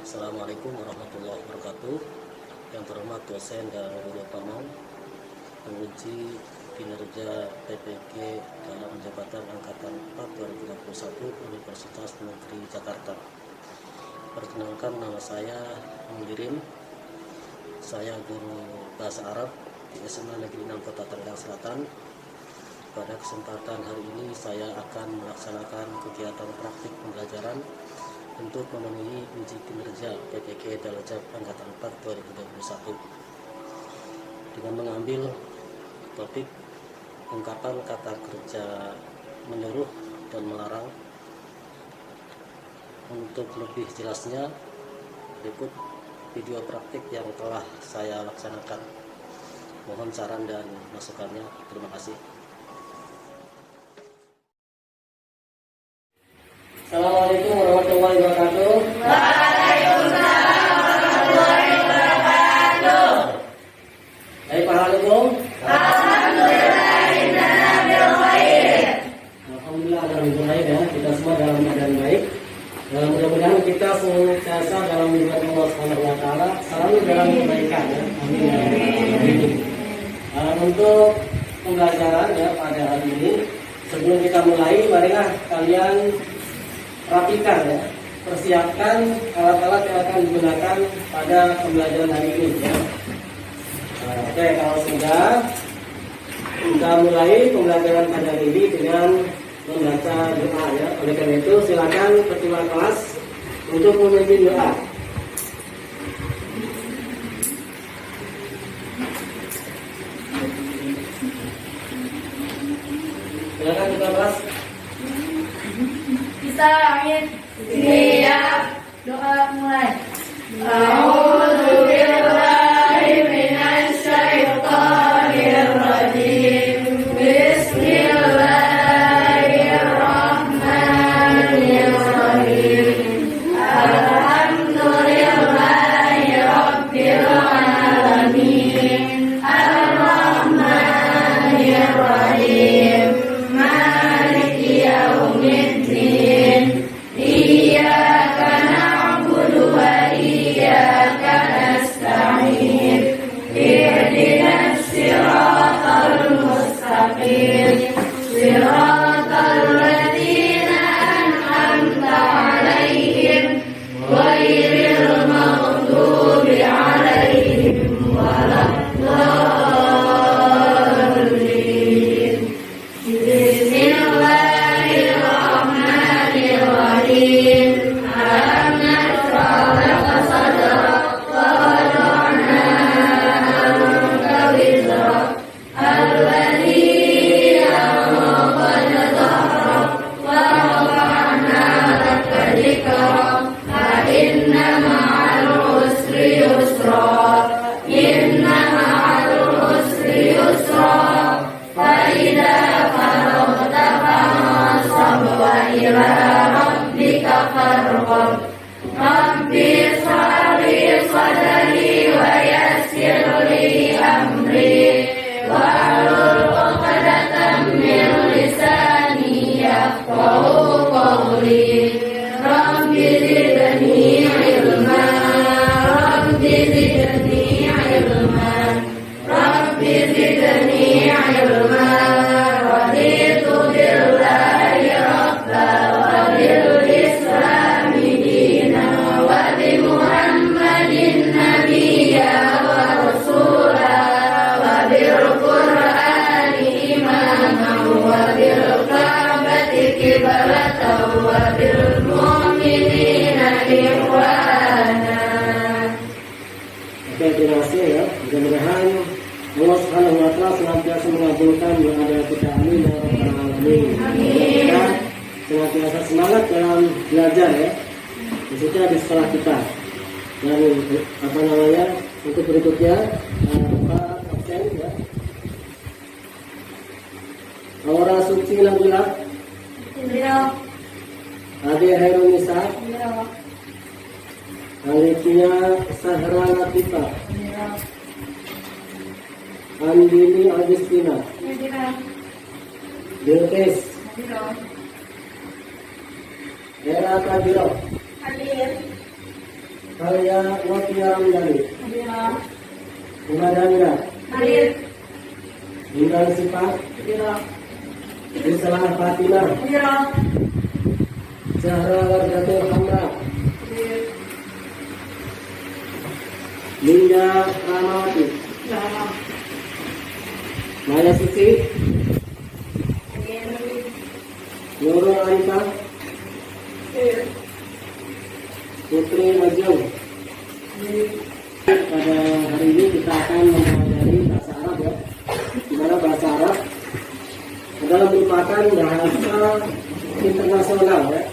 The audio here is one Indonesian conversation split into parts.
Assalamualaikum warahmatullahi wabarakatuh. Yang terhormat dosen dan guru Pamong, menguji kinerja PPG dalam jabatan Angkatan 4 2021 Universitas Negeri Jakarta. Perkenalkan, nama saya Mundirin. Saya guru bahasa Arab di SMA Negeri 6 Kota Tangerang Selatan. Pada kesempatan hari ini saya akan melaksanakan kegiatan praktik pembelajaran untuk memenuhi uji kinerja PPG Dalajat Angkatan 4 2021 dengan mengambil topik ungkapan kata kerja menyuruh dan melarang. Untuk lebih jelasnya, berikut video praktik yang telah saya laksanakan. Mohon saran dan masukannya. Terima kasih. Assalamualaikum warahmatullahi wabarakatuh. Waalaikumsalam warahmatullahi wabarakatuh. Baik, Pak Halikum. Alhamdulillah, innana bil khair. Alhamdulillah baik ya. Kita semua dalam keadaan baik. Mudah-mudahan kita senantiasa dalam lindungan Allah Subhanahu wa taala, selalu dalam kebaikan ya. Amin. Untuk pembelajaran ya pada hari ini, sebelum kita mulai, marilah kalian rapikan ya, persiapkan alat-alat yang akan digunakan pada pembelajaran hari ini ya. Oke, kalau sudah, kita mulai pembelajaran pada hari ini dengan membaca doa ya. Oleh karena itu silakan ketua kelas untuk memimpin doa. Silakan ketua kelas. Bisa, amin. Siap. Doa mulai. A'udzu billahi minasy syaithanir rajim. Bismillahirrahmanirrahim. Alhamdulillahi rabbil alamin. Ar-Rahmanir Rahim. Maliki yaumiddin. Iyyaka na'budu wa iyyaka nasta'in. Ihdinas siratal mustaqim. Siratal ladzina an'amta 'alaihim ghairil maghdubi 'alaihim waladdallin. Bismillahirrahmanirrahim. Alam nashrah laka sadrak wa wada'na anka wizrak alladzi anqadha dhahrak wa rafa'na laka dhikrak fa inna ma'al usri yusra inna ma'al usri yusra fa idza faragta fansab wa ila rabbika farghab. Rabbi shrah li sadri wa yassir li amri wahlul 'uqdatam min lisani yafqahu qawli. Rabbi zidni ilma. Rabbi zidni ilma. Rabbi zidni ilma. Raditu billahi rabba wa bil islami dina wa bi Muhammadin nabiyya wa rasula wa bil Qur'ani imaman wa bil Ka'bati qiblatan wa bil mu'minina ikhwana. Oke, terima kasih ya. Mudah-mudahan Allah Subhanahu wa taala senantiasa mengabulkan doa kita. Amin ya rabbal alamin. Kita senantiasa semangat dalam belajar ya, khususnya di sekolah kita. Dan untuk berikutnya Pak absen ya. Aura Suci Nabila, Ade Hairunisa, Alitia Sahra Latifah, Andini Agustina, Bilqis, Era Kabiro, Hadir. Alia Watia Ramdhani, Hadirah. Umadanda, Hadir. Intan Sifat, Hadirah. Islah Fatimah, Hadirah. Zahra Wardatul Hamra, Hadir. Linda Ramawati, Hadirah. Maya Suci, Hadir. Nurul Arifah, Hadir. Putri Ajeng. Hadir. Pada hari ini kita akan mempelajari bahasa Arab ya. Di mana bahasa Arab adalah merupakan bahasa internasional ya.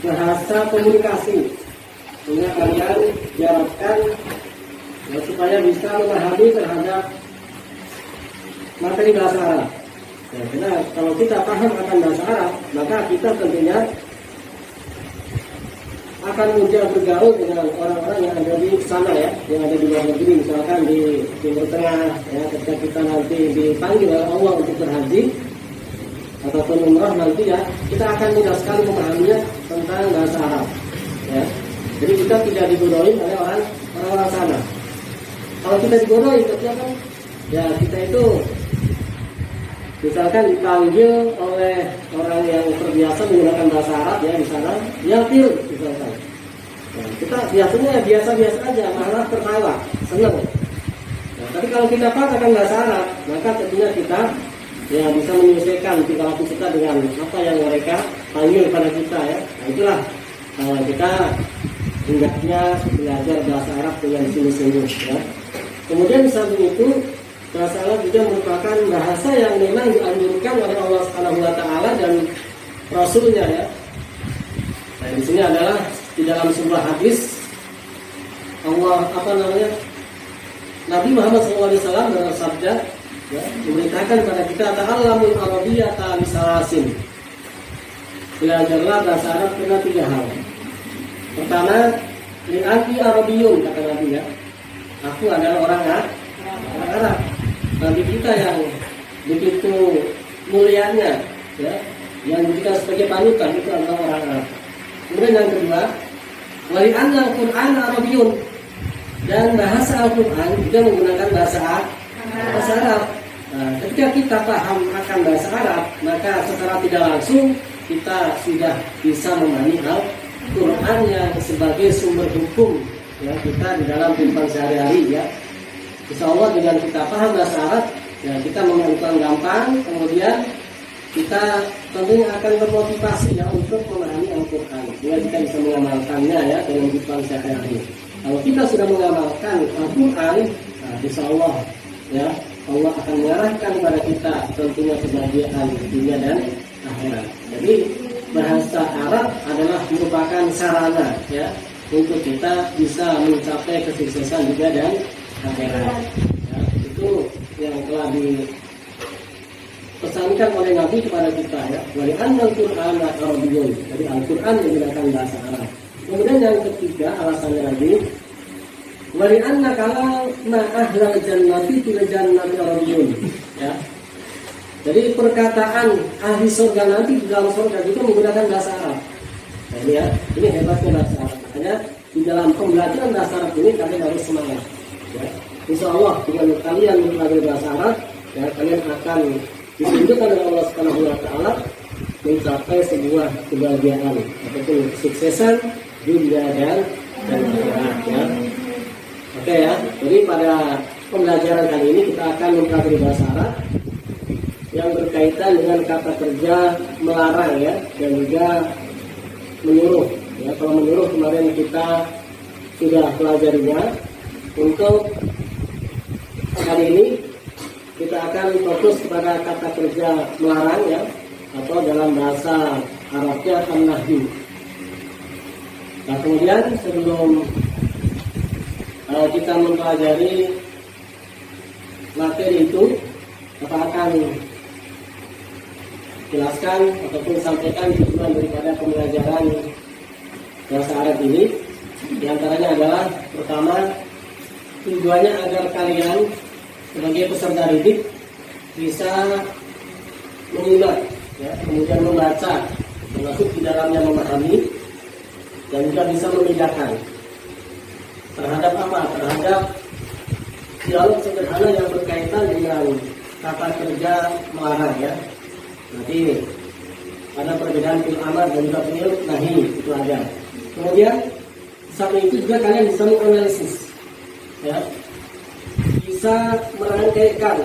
Bahasa komunikasi. Sehingga kalian diharapkan ya, supaya bisa memahami terhadap materi bahasa Arab. Ya, karena kalau kita paham akan bahasa Arab, maka kita tentunya akan mudah bergaul dengan orang-orang yang ada di sana ya, yang ada di luar negeri, misalkan di Timur Tengah ya, ketika kita nanti dipanggil oleh Allah untuk berhaji ataupun umrah nanti ya, kita akan mudah sekali memahaminya tentang bahasa Arab ya. Jadi kita tidak dibodohi oleh orang-orang sana. Kalau kita dibodohi, tentunya kan ya kita itu misalkan dipanggil oleh orang yang terbiasa menggunakan bahasa Arab ya di sana, ya til misalkan. Nah, kita biasanya biasa-biasa aja, malah tertawa, senang. Nah, tapi kalau kita pakaikan bahasa Arab, maka tentunya kita ya bisa menyesuaikan tingkah laku kita dengan apa yang mereka panggil pada kita ya. Nah, itulah kita hendaknya belajar bahasa Arab dengan sungguh-sungguh ya. Kemudian di samping itu bahasa Arab juga merupakan bahasa yang memang dianjurkan oleh Allah Subhanahu wa taala dan Rasulnya ya. Nah, di sini adalah di dalam sebuah hadis Allah Nabi Muhammad SAW bersabda ya, memberitakan kepada kita ta'allamul arabiyyata bisalasin. Belajarlah bahasa Arab karena 3 hal. Pertama, li'anti arabiyyun kata Nabi ya. Aku adalah orang Arab. Nabi kita yang begitu mulianya ya, yang kita sebagai panutan itu adalah orang Arab. Kemudian yang kedua, wali'anna al-Qur'an Arabiyyun, dan bahasa Al-Quran juga menggunakan bahasa Arab. Nah, ketika kita paham akan bahasa Arab, maka secara tidak langsung kita sudah bisa memahami Al-Quran yang sebagai sumber hukum ya, kita di dalam kehidupan sehari-hari ya. Insya Allah dengan kita paham bahasa Arab ya, kita memahami Al-Quran gampang, kemudian kita tentunya akan termotivasi ya untuk memahami Al-Quran sehingga kita bisa mengamalkannya ya dalam kehidupan sehari-hari. Kalau kita sudah mengamalkan Al-Quran, nah, insya Allah ya Allah akan mengarahkan kepada kita tentunya kebahagiaan dunia dan akhirat. Jadi bahasa Arab adalah merupakan sarana ya untuk kita bisa mencapai kesuksesan juga dan akhirat. Ya, itu yang telah dipesankan oleh Nabi kepada kita ya. Wali'anna al-Qur'an Arabiyyun. Jadi Al-Quran menggunakan bahasa Arab. Kemudian yang ketiga alasannya lagi, wali'anna kalama ahlal jannati fil jannati Arabiyyun. Ya. Jadi perkataan ahli surga nanti di dalam surga juga menggunakan bahasa Arab. Nah, ini ya, ini hebatnya bahasa Arab. Makanya di dalam pembelajaran bahasa Arab ini kalian harus semangat. Ya. Insya Allah dengan kalian mempelajari bahasa Arab, ya, kalian akan ditunjukkan oleh Allah Subhanahu wa taala mencapai sebuah kebahagiaan ataupun kesuksesan dunia dan akhirat ya. Oke ya. Jadi pada pembelajaran kali ini kita akan mempelajari bahasa Arab yang berkaitan dengan kata kerja melarang ya dan juga menyuruh. Ya, kalau menyuruh kemarin kita sudah pelajarinya. Untuk hari ini kita akan fokus kepada kata kerja melarang ya, atau dalam bahasa Arabnya an-nahyi. Nah, kemudian sebelum kita mempelajari materi itu, kita akan jelaskan ataupun sampaikan tujuan daripada pembelajaran bahasa Arab ini. Di antaranya adalah pertama, tujuannya agar kalian sebagai peserta didik bisa menyimak, ya, kemudian membaca, termasuk di dalamnya memahami dan juga bisa membedakan terhadap apa? Terhadap dialog sederhana yang berkaitan dengan kata kerja melarang ya. Nanti ada perbedaan fil amar dan juga fil nahi, itu ada. Kemudian samping itu juga kalian bisa menganalisis ya, bisa merangkaikan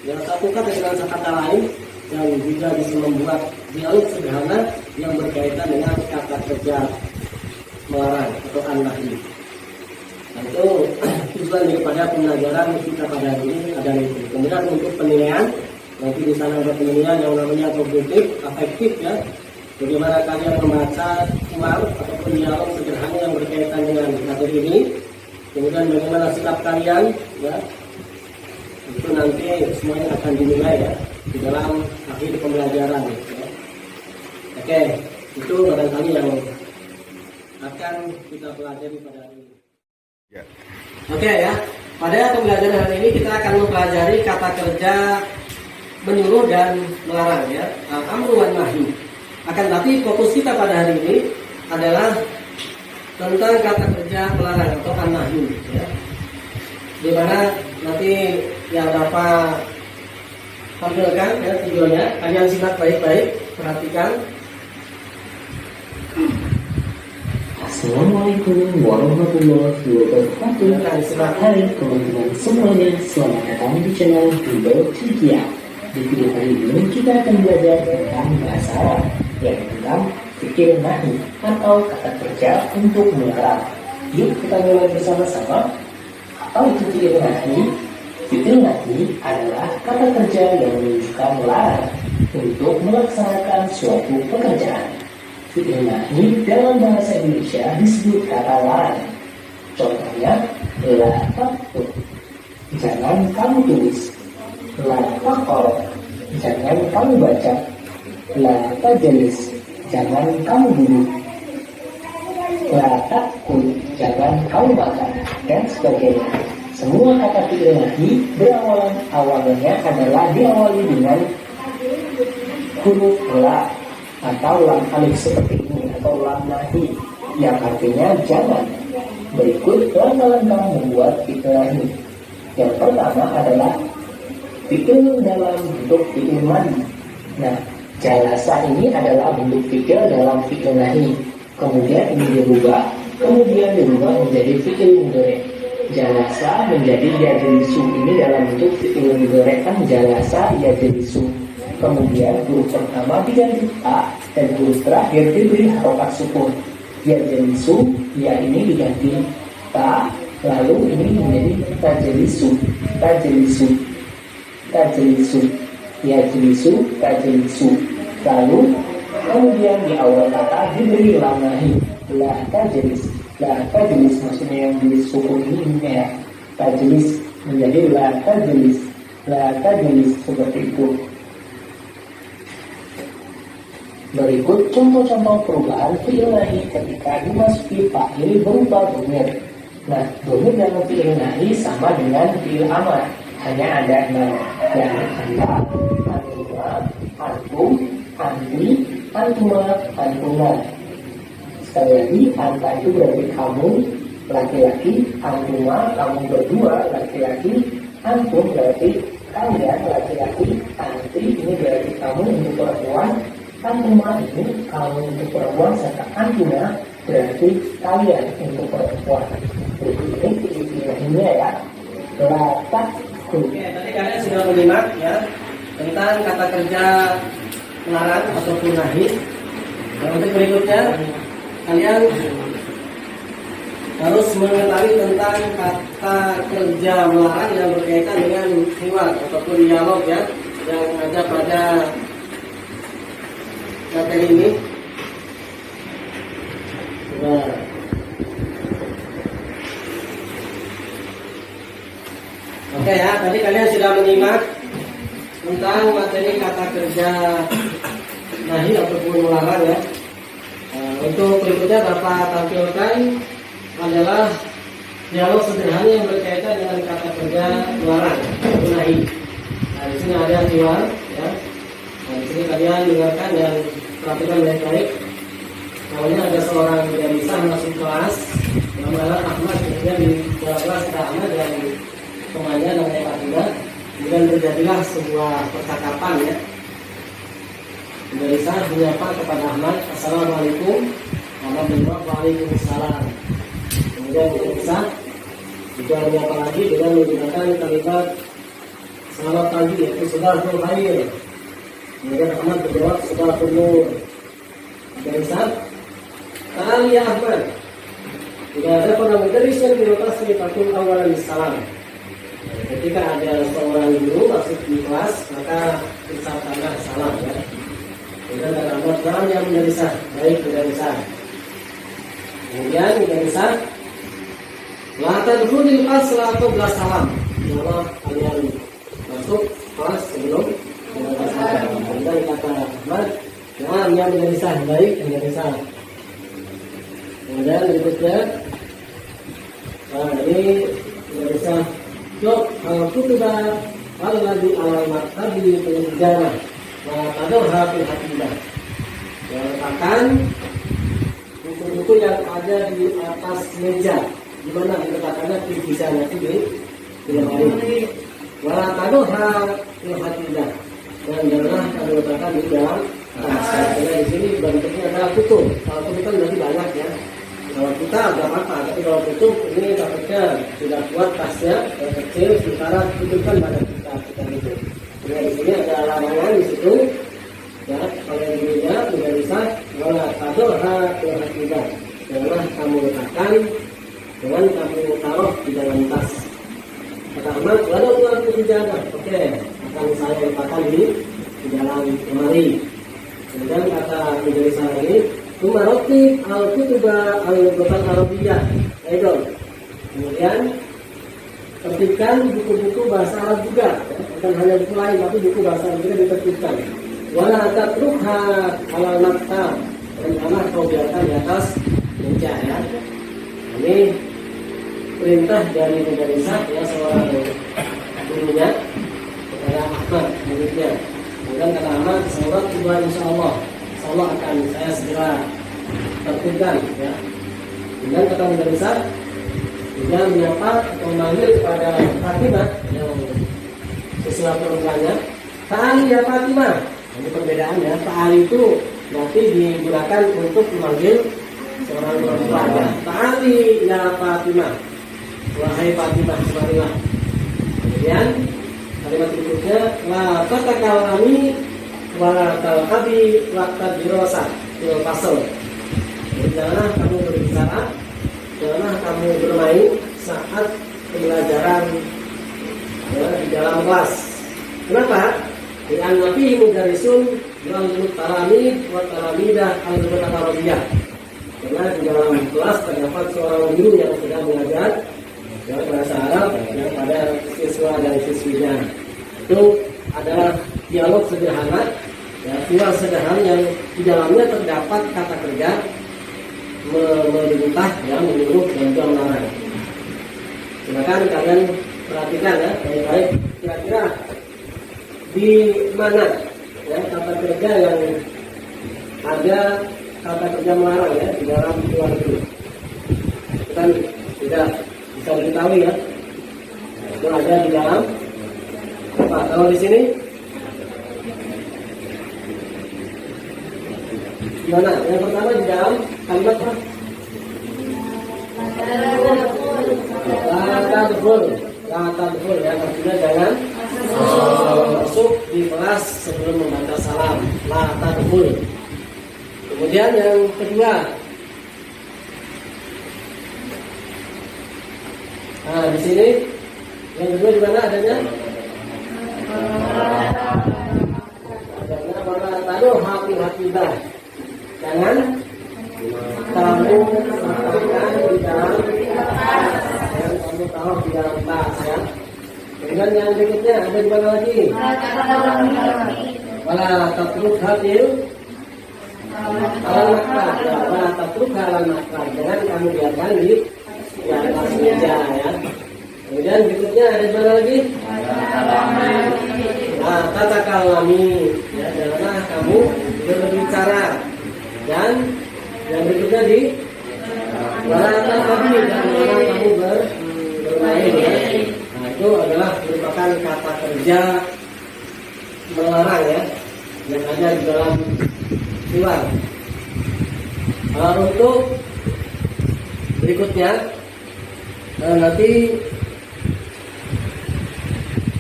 ya, satu kata dengan kata lain, dan juga bisa membuat dialog sederhana yang berkaitan dengan kata kerja melarang atau an-nahi. Nah, itu tujuan daripada pembelajaran kita pada hari ini adalah itu. Kemudian untuk penilaian, nanti di sana ada penilaian yang namanya kognitif, afektif ya. Bagaimana kalian membaca ulang ataupun dialog sederhana yang berkaitan dengan materi ini. Kemudian bagaimana sikap kalian ya. Itu nanti semuanya akan dinilai ya di dalam akhir pembelajaran ya. Oke, itu barangkali yang akan kita pelajari pada hari ini. Ya. Oke ya, pada pembelajaran hari ini kita akan mempelajari kata kerja menyuruh dan melarang ya, al-amru wan nahi. Akan tapi fokus kita pada hari ini adalah tentang kata kerja melarang atau an-nahi ya. Di mana nanti yang Bapak tampilkan ya videonya, kalian simak baik-baik, perhatikan. Assalamualaikum warahmatullahi wabarakatuh. Hai teman-teman semuanya, selamat datang di channel Google Ceria. Di video kali ini kita akan belajar tentang bahasa Arab, yaitu tentang fikir nahi atau kata kerja untuk melarang. Yuk kita mulai bersama-sama. Apa itu fikir nahi? Fikir nahi adalah kata kerja yang menunjukkan melarang untuk melaksanakan suatu pekerjaan. Fi'il nahi dalam bahasa Indonesia disebut kata larang. Contohnya, la taktub, jangan kamu tulis. La taqra, jangan kamu baca. La tajlis, jangan kamu duduk. La takul, jangan kamu makan, dan sebagainya. Semua kata fi'il nahi awalnya adalah diawali dengan huruf la atau lam alif seperti ini, atau lam nahi yang artinya jangan. Berikut langkah-langkah membuat fi'il nahi. Yang pertama adalah fi'il dalam bentuk fi'il madhi. Nah, jalasa ini adalah bentuk fi'il dalam fi'il nahi. Kemudian ini dirubah menjadi fi'il mudhari. Jalasa menjadi yajlisu, ini dalam bentuk fi'il mudhari, kan jalasa yajlisu. Kemudian huruf pertama diganti a dan huruf terakhir diberi harokat sukun. Ya jelisu, ya ini diganti ta, lalu ini menjadi tajelisu, tajelisu, tajelisu, ya jelisu, tajelisu. Lalu kemudian di awal kata diberi lam nahi, la tajelis, la tajelis maksudnya yang disukun ini ya, tajelis menjadi la tajelis, la tajelis seperti itu. Berikut contoh-contoh perubahan fi'il nahi ketika dimasuki fa'il berupa dhamir. Nah, dhamir dalam fi'il nahi sama dengan fi'il amar, hanya ada 6, yakni anta, antuma, antum, anti, antuma, antuna. Sekali lagi, anta itu berarti kamu laki-laki, antuma kamu berdua laki-laki, antum berarti kalian laki-laki, anti ini berarti kamu untuk perempuan, antuma ini kamu untuk perempuan, serta antuna berarti kalian untuk perempuan. Berikut ini pilih-pilihnya ya. Latak. Oke, tadi kalian sudah menyimak ya tentang kata kerja melarang ataupun nahi. Dan untuk berikutnya kalian harus mengetahui tentang kata kerja melarang yang berkaitan dengan hiwar ataupun dialog ya yang ada pada materi ini. Nah, oke ya, tadi kalian sudah menyimak tentang materi kata kerja nahi ataupun melarang ya. Untuk berikutnya Bapak tampilkan adalah dialog sederhana yang berkaitan dengan kata kerja melarang atau nahi. Nah, di sini ada hiwar ya. Nah, di sini kalian dengarkan dan perhatikan baik-baik. Awalnya ada seorang gadisah masuk kelas, ya, Nama Ahmad, kemudian di kelas Ahmad dan temannya namanya Fatimah. Kemudian terjadilah sebuah percakapan ya. Dari saat menyapa kepada Ahmad, Assalamualaikum. Ahmad menjawab, Waalaikumsalam. Kemudian dari saat juga menyapa lagi dengan menggunakan kalimat selamat pagi, yaitu Sabahul Khair. Kemudian Ahmad menjawab Sabahul Nur. Dari saat ya Ahmad, tidak ada pernah menderis yang dirotasi patung awalan salam. Ketika ada seorang guru masuk di kelas, maka ucapkanlah salam ya. Kemudian ada Ahmad, salam yang menderisah, baik menderisah. Kemudian menderisah, latan khudil asla atau belas salam. Kalau kalian masuk kelas sebelum belas salam. Kemudian kata Ahmad, salam yang menderisah, baik menderisah. Kemudian berikutnya, nah ini bisa jok kutuba al-ladzi alamat tadi penjara wa tadawha fil hatidah. Letakkan buku-buku yang ada di atas meja, di mana diletakkannya di sana di lemari. Wa tadawha fil hatidah, dan janganlah kamu letakkan di dalam tas. Karena di sini bentuknya adalah kutub. Kalau kutub kan berarti banyak ya. Kalau kita agak apa, tapi kalau kutub ini takutnya tidak kuat tasnya, yang kecil, sementara kutub kan pada kita itu. Jadi di sini ada larangan di situ, ya kalau dirinya tidak bisa, wala tadurha tidak, janganlah kamu letakkan, jangan kamu taruh di dalam tas. Kata Ahmad, lalu aku dijaga, oke, akan saya letakkan di dalam lemari. Kemudian kata menjadi saya ini, Tumaroti al-kutuba al-lughatan Arabiyah. Itu. Kemudian tertibkan buku-buku bahasa Arab juga, bukan hanya buku lain tapi buku bahasa Arab juga ditertibkan. Wala tatrukha ala maktab, dan janganlah kau biarkan di atas meja ya. Ini perintah dari Mudarrisah ya, seorang gurunya kepada Ahmad muridnya. Kemudian kata Ahmad, sahabat tiba insyaallah. Allah akan saya segera tertibkan ya. Kemudian kata Mudarrisah juga menyapa atau memanggil kepada Fatimah yang sesuai perempuannya, Ta'ali ya Fatimah. Ini perbedaannya, Ta'ali itu nanti digunakan untuk memanggil seorang perempuan ya. Ta'ali ya Fatimah, wahai Fatimah, semarilah. Kemudian kalimat berikutnya, la tatakallami wala talqabi waqta dirasa fil fasl. Janganlah kamu berbicara, janganlah kamu bermain saat pembelajaran ya, di dalam kelas. Kenapa? Dengan Nabi Mudarrisun dalam talamid wa talamidah al-lughah Arabiyah. Karena di dalam kelas terdapat seorang guru yang sedang mengajar ya, bahasa Arab yang pada siswa dan siswinya. Itu adalah dialog sederhana, ya, viral sederhana yang di dalamnya terdapat kata kerja memerintah, ya, menyuruh dan juga melarang. Silakan kalian perhatikan ya, baik-baik. Kira-kira di mana ya kata kerja yang ada kata kerja melarang ya di dalam tuan itu? Kan tidak bisa diketahui ya. Itu ada di dalam apa? Kalau di sini gimana? Yang pertama di dalam kalimat apa? Kata betul ya, artinya jangan masuk di kelas sebelum membaca salam. Kata betul. Kemudian yang kedua, nah di sini yang kedua di mana adanya? Adanya pada taruh hati-hatilah. Jangan kamu melakukan di dalam yang kamu taruh di dalam tas ya. Kemudian yang berikutnya ada di mana lagi? Wala tatruk hatil al-maktab. Wala tatruk al-maktab. Jangan kamu biarkan di atas meja ya. Kemudian berikutnya ada di mana lagi? Nah, tatakalami ya, janganlah kamu berbicara. Dan yang berikutnya Melarang tadi dan melarang kamu bermain ya. Nah itu adalah merupakan kata kerja melarang ya, yang ada di dalam surat. Untuk berikutnya nanti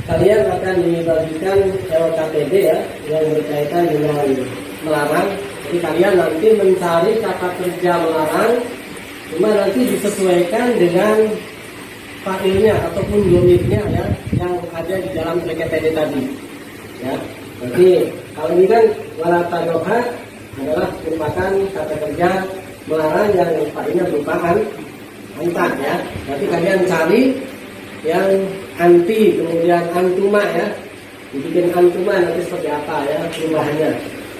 kalian akan dibagikan LKPD ya, yang berkaitan dengan melarang. Jadi kalian nanti mencari kata kerja melarang, cuma nanti disesuaikan dengan failnya ataupun unitnya ya, yang ada di dalam LKPD tadi ya. Jadi kalau ini kan walatadoha adalah merupakan kata kerja melarang yang failnya berupa antak ya. Nanti kalian cari yang anti, kemudian antuma ya, dibikin antuma nanti seperti apa ya perubahannya.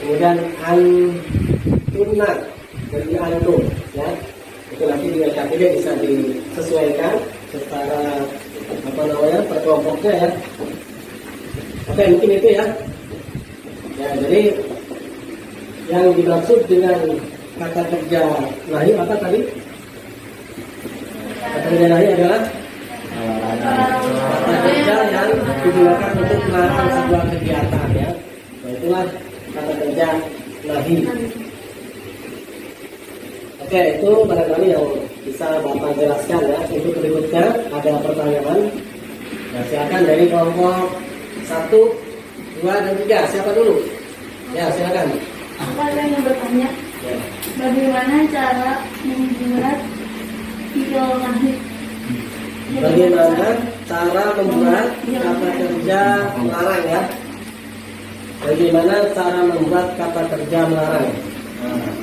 Kemudian antuna jadi antum ya, itu nanti di LKPD bisa disesuaikan secara apa namanya perkelompoknya ya. Oke, mungkin itu ya. Ya, jadi yang dimaksud dengan kata kerja nahi apa tadi? Kata kerja nahi adalah kata kerja yang digunakan untuk melarang sebuah kegiatan ya. Nah, itulah kata kerja nahi. Oke, itu barangkali yang bisa Bapak jelaskan ya. Untuk berikutnya ada pertanyaan. Nah, silakan dari kelompok 1, 2, dan 3. Siapa dulu? Ya, silakan. Apa yang bertanya? Ya. Bagaimana cara membuat video nahi? Bagaimana cara membuat kata kerja melarang ya? Bagaimana cara membuat kata kerja melarang?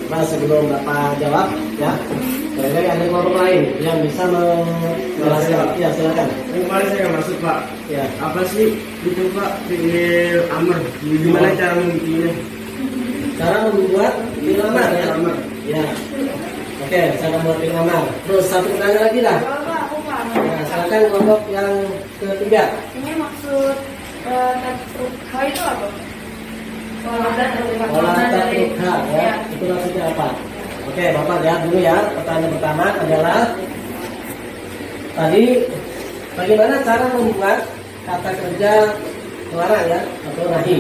Nah, sebelum Bapak jawab ya, barangkali ada kelompok lain yang bisa menjelaskan. Ya, silakan. Yang kemarin saya nggak masuk Pak. Ya. Apa sih itu Pak fiil amr? Gimana cara membuatnya? Cara membuat fiil amar ya. Ya. Oke, cara membuat fiil amar. Terus satu pertanyaan lagi dah. Bapak, aku paham. Nah, silakan kelompok yang ketiga. Ini maksud tatruka itu apa? Olah tatrukha ya, itu maksudnya apa? Oke, Bapak lihat dulu ya. Pertanyaan pertama adalah tadi bagaimana cara membuat kata kerja melarang ya atau nahi.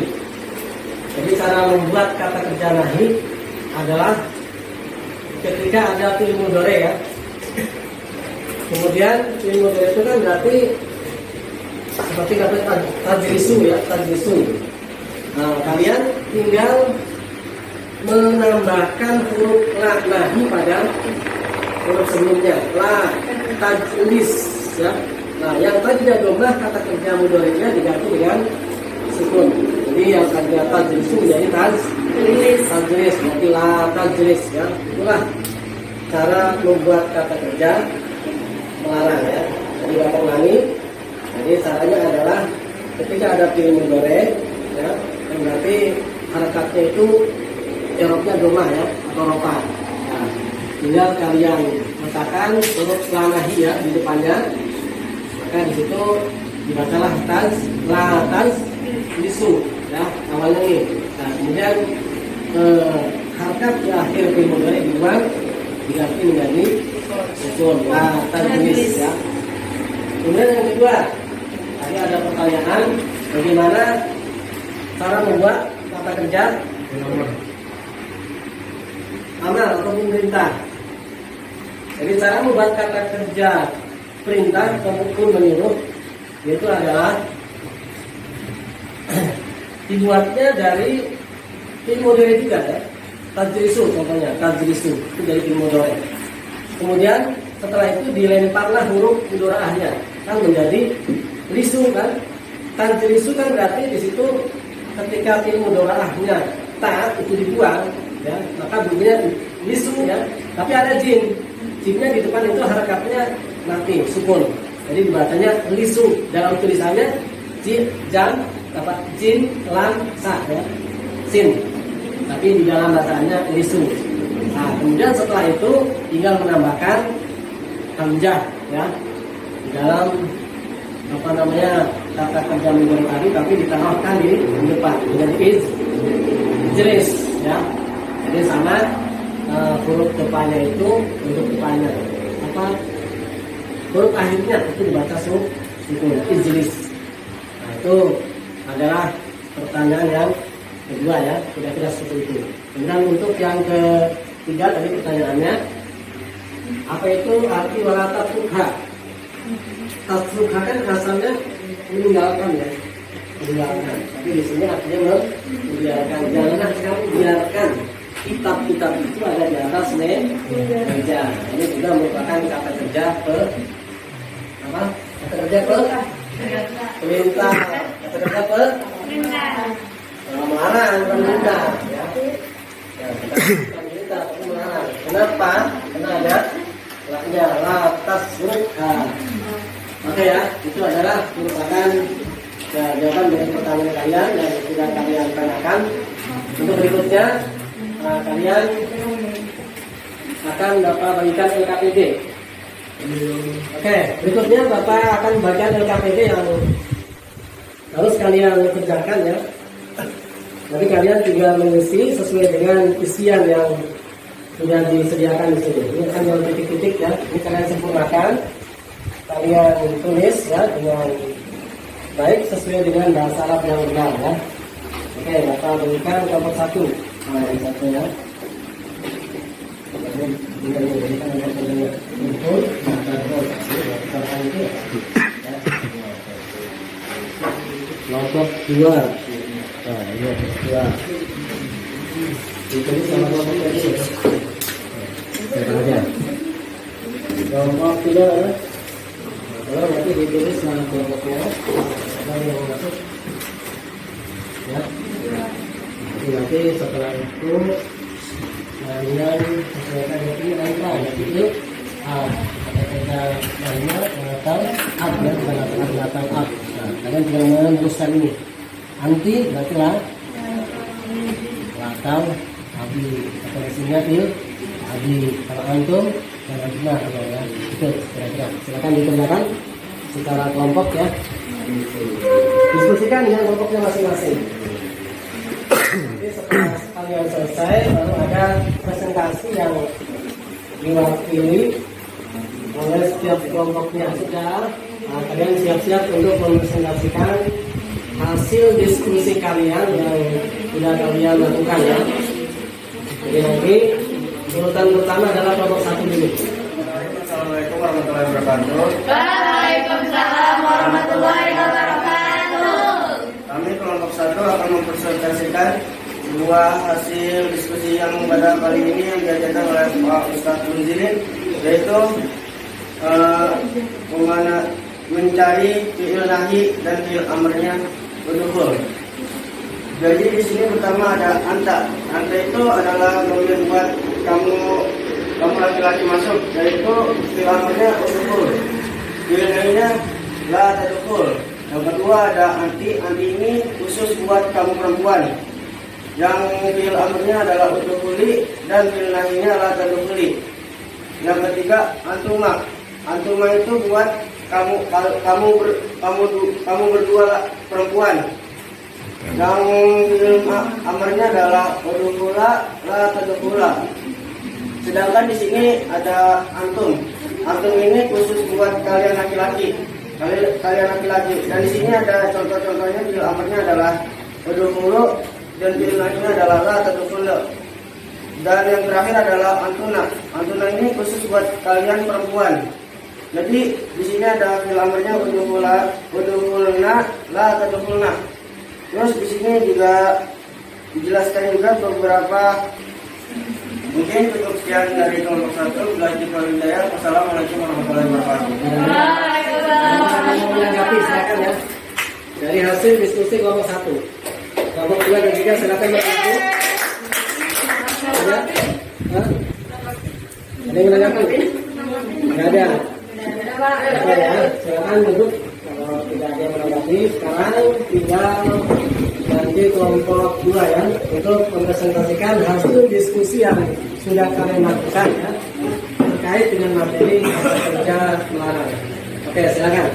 Jadi cara membuat kata kerja nahi adalah ketika ada fi'il mudhari ya. Kemudian fi'il mudhari itu kan berarti seperti kata tajrisu ya, tajrisu. Nah, kalian tinggal menambahkan huruf la nahi pada huruf sebelumnya. La tajlis ya. Nah, yang tadi ada domah kata kerja mudhari'nya diganti dengan sukun. Jadi yang tadinya tajlisu menjadi tajlis. Berarti la tajlis ya. Itulah cara membuat kata kerja melarang ya. Jadi Bapak ulangi. Jadi caranya adalah ketika ada fi'il mudhari ya, berarti harakatnya itu i'rabnya domah ya atau rofa. Nah, tinggal kalian letakkan huruf la nahi ya di depannya. Maka di situ dibacalah lisu ya awalnya ini. Nah, kemudian harakat di akhir fi'il mudhari dibuang diganti menjadi sukun la tajlis ya. Kemudian yang kedua, tadi ada pertanyaan bagaimana cara membuat kata kerja amal ataupun perintah. Jadi cara membuat kata kerja perintah ataupun menyuruh itu adalah dibuatnya dari fi'il mudhari juga ya. Tajrisu contohnya, tajrisu itu dari fi'il mudhari. Kemudian setelah itu dilemparlah huruf mudhari'ahnya kan menjadi lisu kan. Tajrisu kan berarti di situ ketika fi'il mudhari'ahnya ta itu dibuang ya, maka bunyinya lisu ya. Tapi ada jim. Jimnya di depan itu harakatnya mati, sukun. Jadi dibacanya lisu. Dalam tulisannya jam lam sa ya. Sin. Tapi di dalam bacanya lisu. Nah, kemudian setelah itu tinggal menambahkan hamzah ya di dalam apa namanya kata kerja mudhari tadi, tapi ditaruhkan di depan dengan jelas ya. Jadi sama huruf depannya itu untuk depannya apa, huruf akhirnya itu dibaca sukun ijlis. Nah, itu adalah pertanyaan yang kedua ya, kira-kira seperti itu. Kemudian untuk yang ketiga tadi pertanyaannya, apa itu arti wala tatruha? Tatruha kan asalnya meninggalkan ya, meninggalkan. Tapi di sini artinya membiarkan. Janganlah kamu biarkan kitab-kitab itu ada di atas meja. Ini juga merupakan kata kerja apa? Kata kerja perintah. Kata kerja melarang, perintah. Ya. Ya, kita melarang. Kenapa? Karena ada laknya latas surga. Oke ya, itu adalah merupakan jawaban dari pertanyaan kalian yang sudah kalian tanyakan. Untuk berikutnya kalian akan Bapak bagikan LKPD. Oke, berikutnya Bapak akan bagikan LKPD yang harus kalian kerjakan ya. Nanti kalian tinggal mengisi sesuai dengan isian yang sudah disediakan di sini. Ini kan yang titik-titik ya. Ini kalian sempurnakan. Kalian tulis ya dengan baik sesuai dengan bahasa Arab yang benar ya. Oke, Bapak berikan kelompok 1. Nah, yang satu ya. Kelompok 2. Nah, ini kelompok 2. Itu sama kelompok tadi ya. Aja. Kelompok 3 ya. Kalau nanti ditulis nama kelompoknya, apa yang masuk, ya. Nanti setelah itu kalian sesuaikan itu angka, yaitu kata lainnya atau up ya, bukan atau up. Nah, kalian tinggal meneruskan ini. Anti berarti lah, atau abi atau mesinnya til, abi kalau antum. Nah, ya, itu kira-kira. Silakan dikerjakan secara kelompok ya. Diskusikan dengan kelompoknya masing-masing. Jadi setelah kalian selesai, baru ada presentasi yang diwakili oleh setiap kelompoknya. Sudah, kalian siap-siap untuk mempresentasikan hasil diskusi kalian yang sudah kalian lakukan ya. Jadi nanti urutan pertama adalah kelompok 1 dulu. Assalamualaikum warahmatullahi wabarakatuh. Waalaikumsalam warahmatullahi wabarakatuh. Kami kelompok 1 akan mempresentasikan dua hasil diskusi yang pada kali ini yang diajarkan oleh Pak Ustadz Munzilin, yaitu mencari fi'il nahi dan fi'il amrnya berduhul. Jadi di sini pertama ada anta. Anta itu adalah membuat kamu laki-laki masuk, yaitu fi'il-amrnya udkhul. Fi'il-nya la tadkhul. Yang kedua ada anti. Anti ini khusus buat kamu perempuan. Yang fi'il-amrnya adalah udkhuli dan fi'il-nya la tadkhuli. Yang ketiga antuma. Antuma itu buat kamu berdua perempuan. Yang amarnya adalah udkhula la tadkhula. Sedangkan di sini ada antum. Antum ini khusus buat kalian laki-laki. Kalian laki-laki. Dan di sini ada contoh-contohnya. Fi'il amarnya adalah udkhulu dan fi'il nahinya adalah la tadkhula. Dan yang terakhir adalah antuna. Antuna ini khusus buat kalian perempuan. Jadi di sini ada fi'il amarnya udkhulna la tadkhulna. Terus di sini juga dijelaskan juga beberapa. Mungkin cukup sekian dari kelompok 1. Wassalamualaikum warahmatullahi wabarakatuh. Menanggapi silakan ya. Dari hasil diskusi kelompok 1. Kelompok 2 dan 3 silakan menanggapi. Ada yang menanggapi? Tidak ada. Oke ya, silakan duduk. Kalau tidak ada yang menanggapi, sekarang tinggal nanti kelompok 2 ya, untuk mempresentasikan hasil diskusi yang sudah kalian lakukan ya, terkait dengan materi kata kerja melarang. Oke, silakan.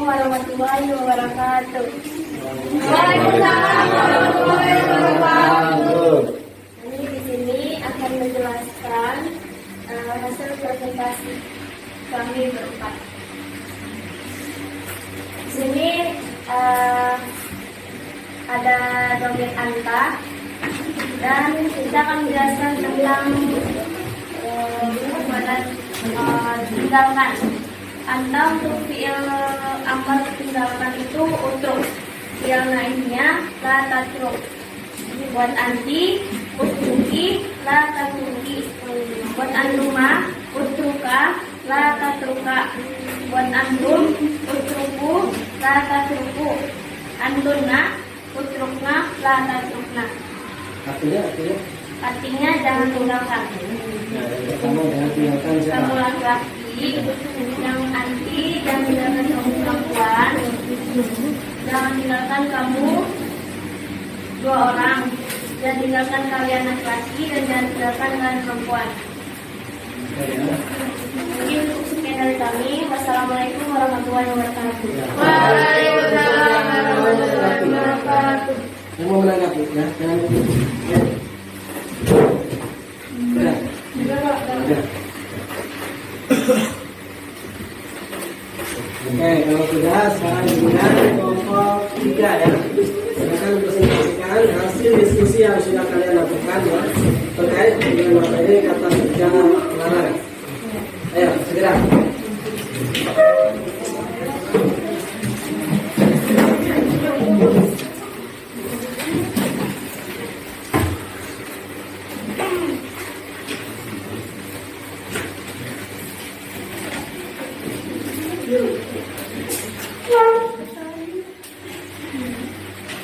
warahmatullahi wabarakatuh. Waalaikumsalam warahmatullahi wabarakatuh. Ini di sini akan menjelaskan hasil presentasi kami berempat. Di sini ada dongeng Anta dan kita akan menjelaskan tentang tinggalkan. Anta untuk fi'il amar tinggalkan itu untuk fi'il naihnya la tatruk. Buat anti utruki la tatruki. Buat antuma utruka la tatruka. Buat antum utruku la tatruku. Antunna utrukna la tatrukna. Artinya jangan tinggalkan. Kamu jangan tinggalkan siapa? Kamu laki-laki, yang anti, jangan tinggalkan kamu perempuan, jangan tinggalkan kamu dua orang, jangan tinggalkan kalian laki-laki dan jangan tinggalkan kalian perempuan. Mungkin sekian dari kami. Wassalamualaikum warahmatullahi wabarakatuh. Waalaikumsalam warahmatullahi wabarakatuh. Yang mau menanggapi ya? Ya. Oke, kalau sudah sekarang dimulai kelompok 3 ya. Silakan presentasikan hasil diskusi yang sudah kalian lakukan ya terkait dengan materi kata kerja melarang. Ayo segera.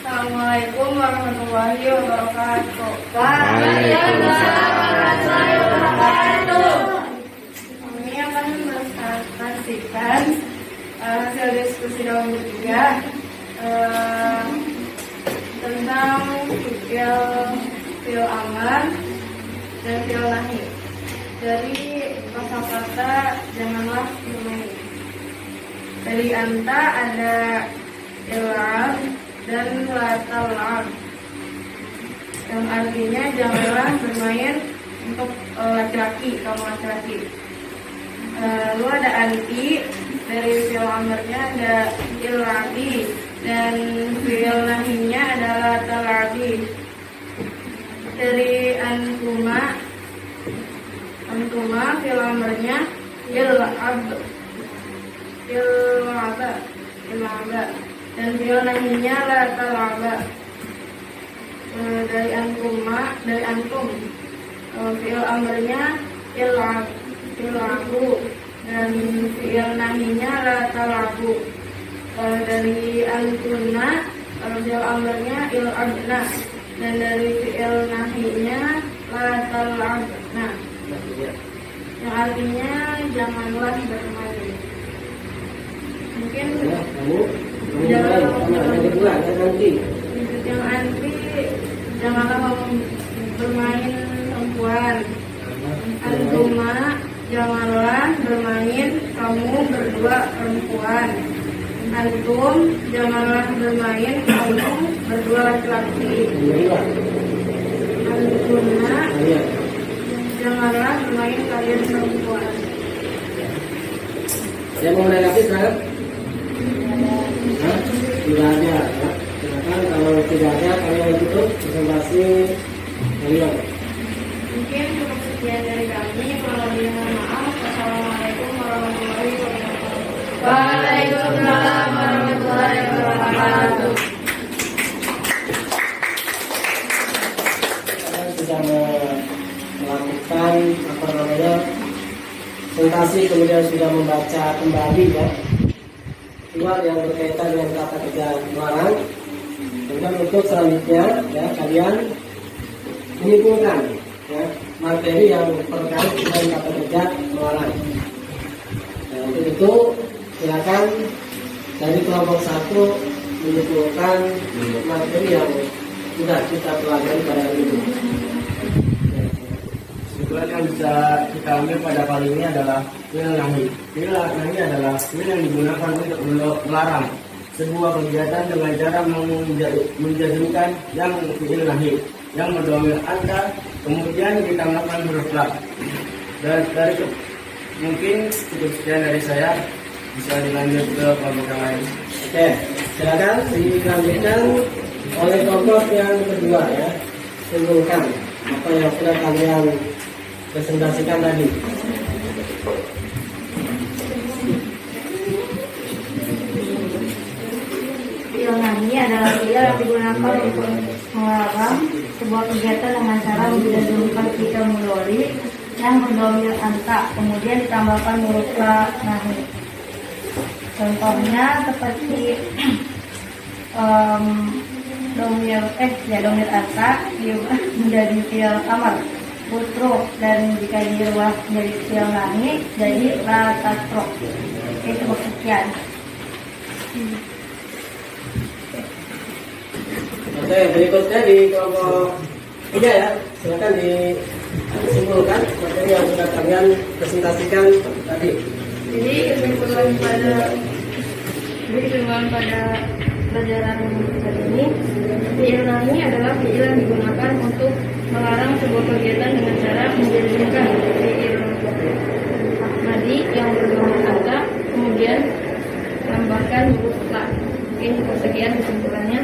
Assalamualaikum warahmatullahi wabarakatuh. Waalaikumsalam warahmatullahi wabarakatuh. Kami akan menyaksikan hasil diskusi dalam bertiga tentang fi'il amar dan fi'il nahi dari kosakata janganlah bermain. Dari Anta ada il'ab dan la tal'ab, yang artinya janganlah bermain untuk laki-laki, kaum laki-laki. Lalu ada anti, dari fi'il amarnya ada il'abi dan fi'il nahinya adalah tal'abi. Dari antuma fi'il amarnya il'aba dan fi'il nahinya la tal'aba. Dari antum fi'il amarnya il'abu dan fi'il nahinya la tal'abu. Dari antunna fi'il amarnya il'abna dan dari fi'il nahinya la tal'abna, yang artinya janganlah bermain. Mungkin yang kedua nanti yang anti janganlah kamu bermain perempuan. Antuma janganlah bermain kamu berdua perempuan. Antum janganlah bermain kamu berdua laki-laki. Antuna janganlah bermain kalian perempuan. yang mau menanggapi sekarang? Tidak ada ya. Silakan kalau tidak ada kalian tutup presentasi kalian. Mungkin cukup sekian dari kami. Kalau lebih mohon maaf. Wassalamualaikum warahmatullahi wabarakatuh. Waalaikumsalam warahmatullahi wabarakatuh. Kalian sudah melakukan presentasi, kemudian sudah membaca kembali ya keluar yang berkaitan dengan kata kerja melarang. Kemudian untuk selanjutnya ya kalian menyimpulkan ya materi yang terkait dengan kata kerja melarang. Nah, untuk itu silakan dari kelompok 1 menyimpulkan materi yang sudah kita pelajari pada hari ini. kesimpulan yang bisa kita ambil pada kali ini adalah fi'il nahi. Fi'il nahi adalah fi'il yang digunakan untuk melarang sebuah kegiatan dengan cara menjadikan yang fi'il nahi yang berdomir anta kemudian ditambahkan huruf lam. Dan mungkin cukup sekian dari saya, bisa dilanjut ke kelompok yang lain. Oke, silakan dilanjutkan oleh kelompok yang kedua ya. Simpulkan apa yang sudah kalian presentasikan tadi. Fi'il nahi adalah fi'il yang digunakan untuk melarang sebuah kegiatan dengan cara menjadikan fi'il mudhari yang berdomir anta kemudian ditambahkan huruf la nahi. Contohnya seperti domir anta diubah menjadi fi'il amar putro, dan jika dirubah menjadi fi'il nahi jadi la tasro. Itu sekian. Oke, berikutnya di kelompok 3 ya. Silakan disimpulkan materi yang sudah kalian presentasikan tadi. Jadi kesimpulan pada pelajaran kali ini, fi'il nahi adalah fi'il yang digunakan untuk melarang sebuah kegiatan dengan cara menjadikan fi'il madi yang berdomir anta kemudian tambahkan huruf la. Mungkin sekian kesimpulannya.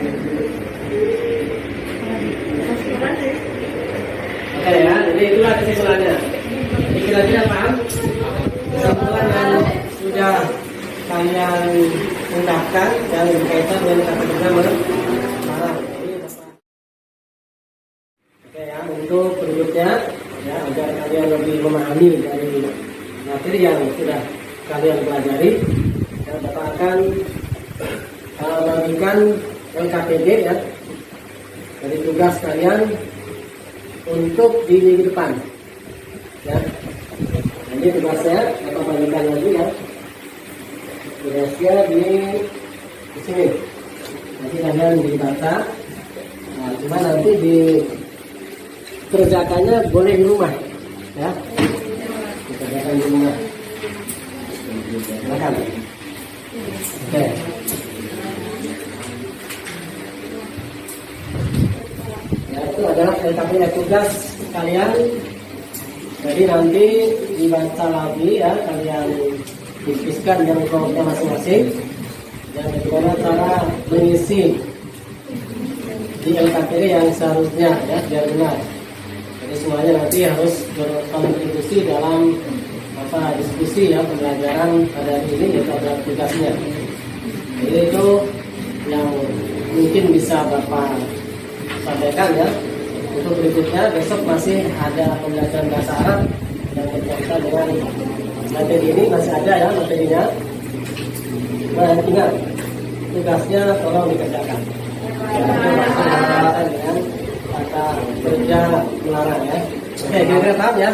Kesimpulan sih. Oke ya, jadi itulah kesimpulannya. Kira-kira paham kesimpulan yang sudah kalian ungkapkan yang berkaitan dengan kata kerja melarang. Oke ya, untuk berikutnya ya, agar kalian lebih memahami dari materi yang sudah kalian pelajari, Bapak akan bagikan LKPD ya dari tugas kalian untuk di minggu depan ya. Jadi tugasnya Bapak bagikan lagi ya, tugasnya di sini nanti kalian dibaca. Nah, cuma nanti dikerjakannya boleh di rumah ya, dikerjakan di rumah. Silakan. Oke. Ya, itu adalah LKPD tugas kalian. Jadi nanti dibaca lagi ya, kalian diskusikan dengan kelompoknya masing-masing dan bagaimana cara mengisi di LKPD yang seharusnya ya, biar benar. Jadi semuanya nanti harus berkontribusi dalam diskusi ya pembelajaran pada hari ini, yaitu adalah tugasnya. Jadi itu yang mungkin bisa Bapak sampaikan ya. Untuk berikutnya besok masih ada pembelajaran bahasa Arab yang berkaitan dengan materi ini, masih ada ya materinya. Nah, ingat tugasnya tolong dikerjakan. Berkaitan dengan kata kerja melarang ya. Oke, kira-kira paham ya?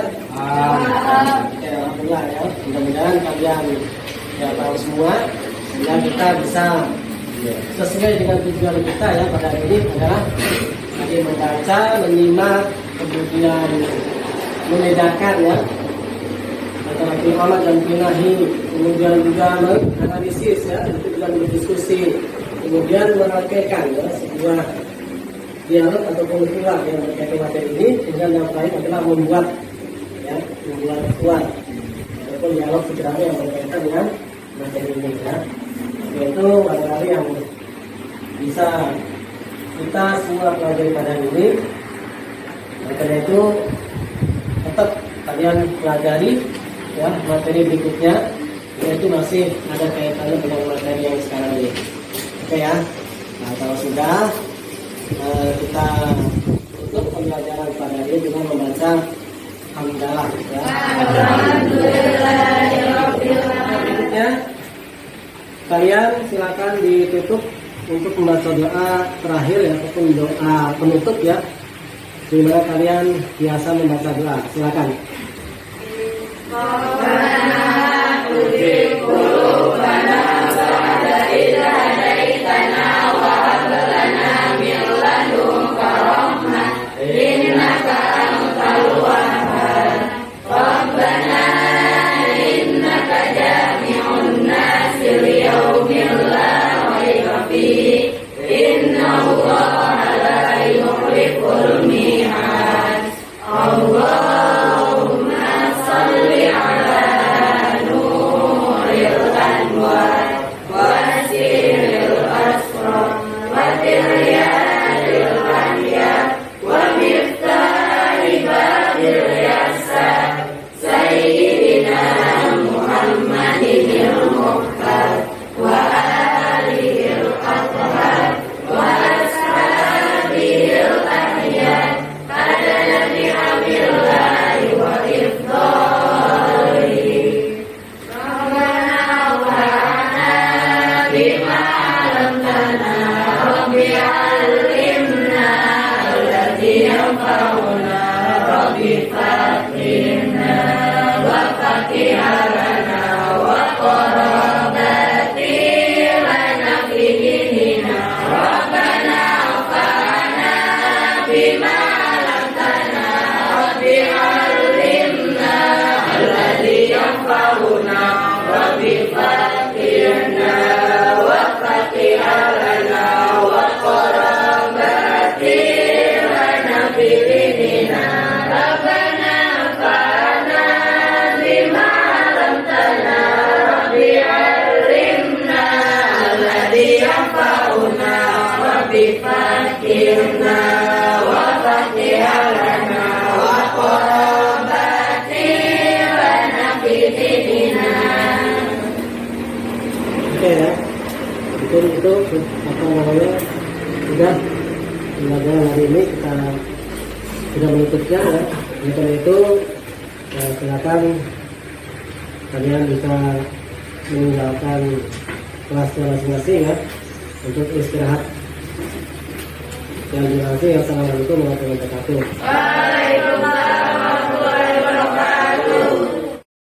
Oke, alhamdulillah ya. Mudah-mudahan kalian ya tahu semua, sehingga kita bisa sesuai dengan tujuan kita ya pada hari ini adalah tadi membaca, menyimak, kemudian membedakan ya antara fi'il amar dan fi'il nahi, kemudian juga menganalisis ya, kemudian berdiskusi, kemudian merangkaikan ya sebuah dialog atau pengumpulan yang berkaitan materi ini. Kemudian yang lain adalah membuat kuat ataupun dialog sejarah yang berkaitan dengan materi ini ya. Yaitu materi yang bisa kita semua pelajari pada hari ini. Karena itu tetap kalian pelajari ya materi berikutnya, yaitu masih ada kaitannya dengan materi yang sekarang ini. Oke ya. Nah, kalau sudah kita tutup pembelajaran pada hari ini dengan membaca hamdalah ya. Berikutnya kalian silakan ditutup untuk membaca doa terakhir ya, ataupun doa penutup ya, di mana kalian biasa membaca doa. Silakan. Oke ya, itu apa namanya sudah pelajaran hari ini kita sudah menutupnya ya. Oleh karena itu silakan kalian bisa meninggalkan kelasnya masing-masing ya untuk istirahat. Yang jelas, assalamualaikum warahmatullahi wabarakatuh. Waalaikumsalam.